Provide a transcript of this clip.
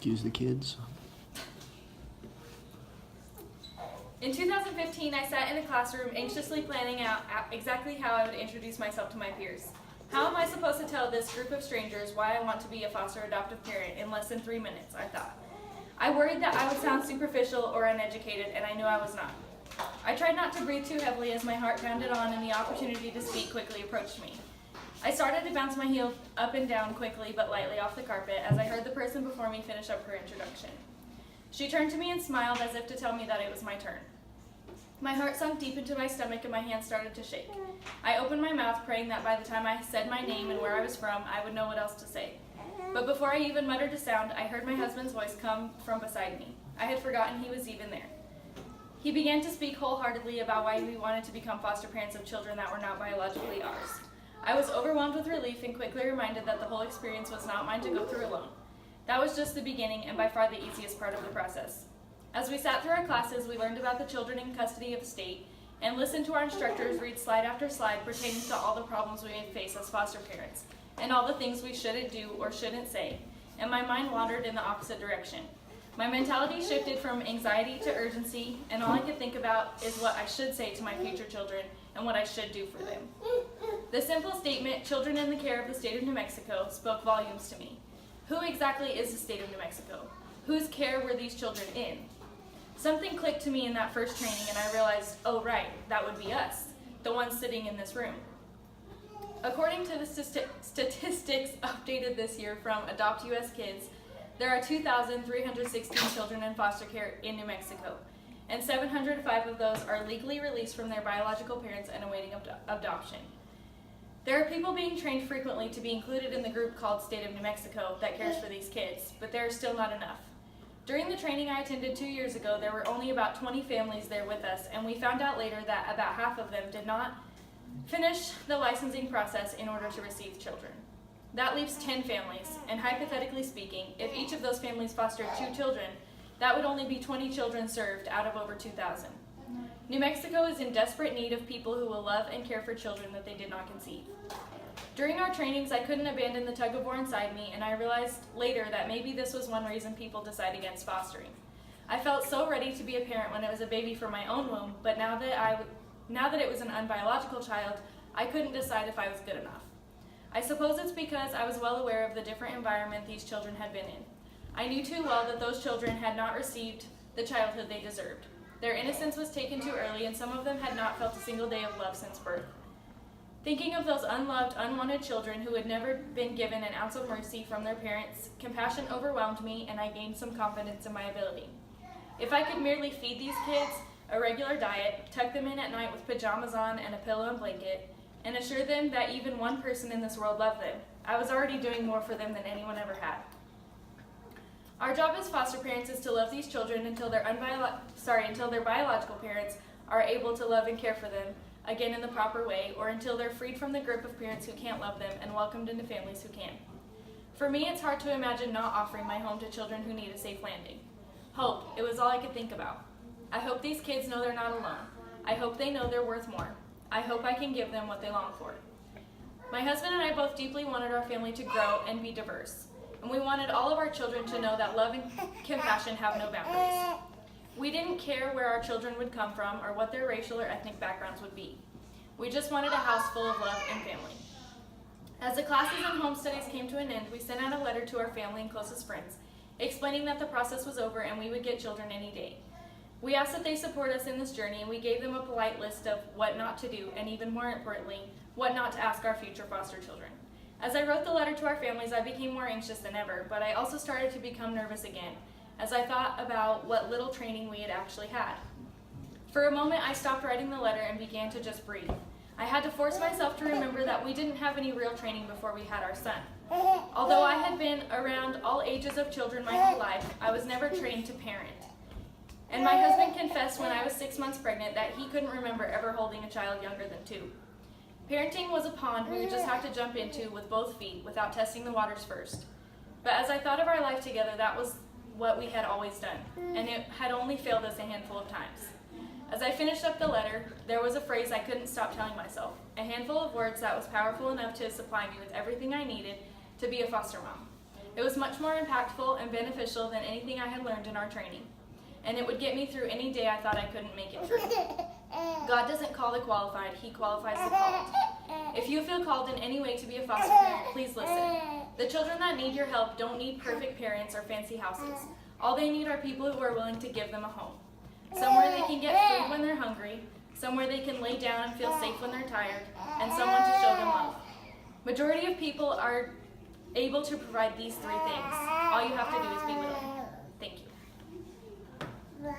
Excuse the kids. In 2015, I sat in a classroom anxiously planning out exactly how I would introduce myself to my peers. How am I supposed to tell this group of strangers why I want to be a foster adoptive parent in less than 3 minutes, I thought. I worried that I would sound superficial or uneducated, and I knew I was not. I tried not to breathe too heavily as my heart pounded on and the opportunity to speak quickly approached me. I started to bounce my heel up and down quickly but lightly off the carpet as I heard the person before me finish up her introduction. She turned to me and smiled as if to tell me that it was my turn. My heart sunk deep into my stomach and my hands started to shake. I opened my mouth, praying that by the time I said my name and where I was from, I would know what else to say. But before I even muttered a sound, I heard my husband's voice come from beside me. I had forgotten he was even there. He began to speak wholeheartedly about why we wanted to become foster parents of children that were not biologically ours. I was overwhelmed with relief and quickly reminded that the whole experience was not mine to go through alone. That was just the beginning and by far the easiest part of the process. As we sat through our classes, we learned about the children in custody of the state and listened to our instructors read slide after slide pertaining to all the problems we would face as foster parents and all the things we shouldn't do or shouldn't say, and my mind wandered in the opposite direction. My mentality shifted from anxiety to urgency, and all I could think about is what I should say to my future children and what I should do for them. The simple statement, "Children in the care of the state of New Mexico," spoke volumes to me. Who exactly is the state of New Mexico? Whose care were these children in? Something clicked to me in that first training, and I realized, oh right, that would be us, the ones sitting in this room. According to the statistics updated this year from Adopt US Kids, there are 2,316 children in foster care in New Mexico, and 705 of those are legally released from their biological parents and awaiting adoption. There are people being trained frequently to be included in the group called State of New Mexico that cares for these kids, but there are still not enough. During the training I attended 2 years ago, there were only about 20 families there with us, and we found out later that about half of them did not finish the licensing process in order to receive children. That leaves 10 families, and hypothetically speaking, if each of those families fostered 2 children, that would only be 20 children served out of over 2,000. New Mexico is in desperate need of people who will love and care for children that they did not conceive. During our trainings, I couldn't abandon the tug-of-war inside me, and I realized later that maybe this was one reason people decide against fostering. I felt so ready to be a parent when it was a baby from my own womb, but now that it was an unbiological child, I couldn't decide if I was good enough. I suppose it's because I was well aware of the different environment these children had been in. I knew too well that those children had not received the childhood they deserved. Their innocence was taken too early, and some of them had not felt a single day of love since birth. Thinking of those unloved, unwanted children who had never been given an ounce of mercy from their parents, compassion overwhelmed me, and I gained some confidence in my ability. If I could merely feed these kids a regular diet, tuck them in at night with pajamas on and a pillow and blanket, and assure them that even one person in this world loved them, I was already doing more for them than anyone ever had. Our job as foster parents is to love these children until their biological parents are able to love and care for them again in the proper way, or until they're freed from the grip of parents who can't love them and welcomed into families who can. For me, it's hard to imagine not offering my home to children who need a safe landing. Hope, it was all I could think about. I hope these kids know they're not alone. I hope they know they're worth more. I hope I can give them what they long for. My husband and I both deeply wanted our family to grow and be diverse, and we wanted all of our children to know that love and compassion have no boundaries. We didn't care where our children would come from or what their racial or ethnic backgrounds would be. We just wanted a house full of love and family. As the classes and home studies came to an end, we sent out a letter to our family and closest friends, explaining that the process was over and we would get children any day. We asked that they support us in this journey, and we gave them a polite list of what not to do, and even more importantly, what not to ask our future foster children. As I wrote the letter to our families, I became more anxious than ever, but I also started to become nervous again, as I thought about what little training we had actually had. For a moment, I stopped writing the letter and began to just breathe. I had to force myself to remember that we didn't have any real training before we had our son. Although I had been around all ages of children my whole life, I was never trained to parent. And my husband confessed when I was 6 months pregnant that he couldn't remember ever holding a child younger than 2. Parenting was a pond we would just have to jump into with both feet without testing the waters first. But as I thought of our life together, that was what we had always done, and it had only failed us a handful of times. As I finished up the letter, there was a phrase I couldn't stop telling myself, a handful of words that was powerful enough to supply me with everything I needed to be a foster mom. It was much more impactful and beneficial than anything I had learned in our training. And it would get me through any day I thought I couldn't make it through. God doesn't call the qualified, He qualifies the called. If you feel called in any way to be a foster parent, please listen. The children that need your help don't need perfect parents or fancy houses. All they need are people who are willing to give them a home. Somewhere they can get food when they're hungry, somewhere they can lay down and feel safe when they're tired, and someone to show them love. Majority of people are able to provide these three things. All you have to do is be willing. Thank you.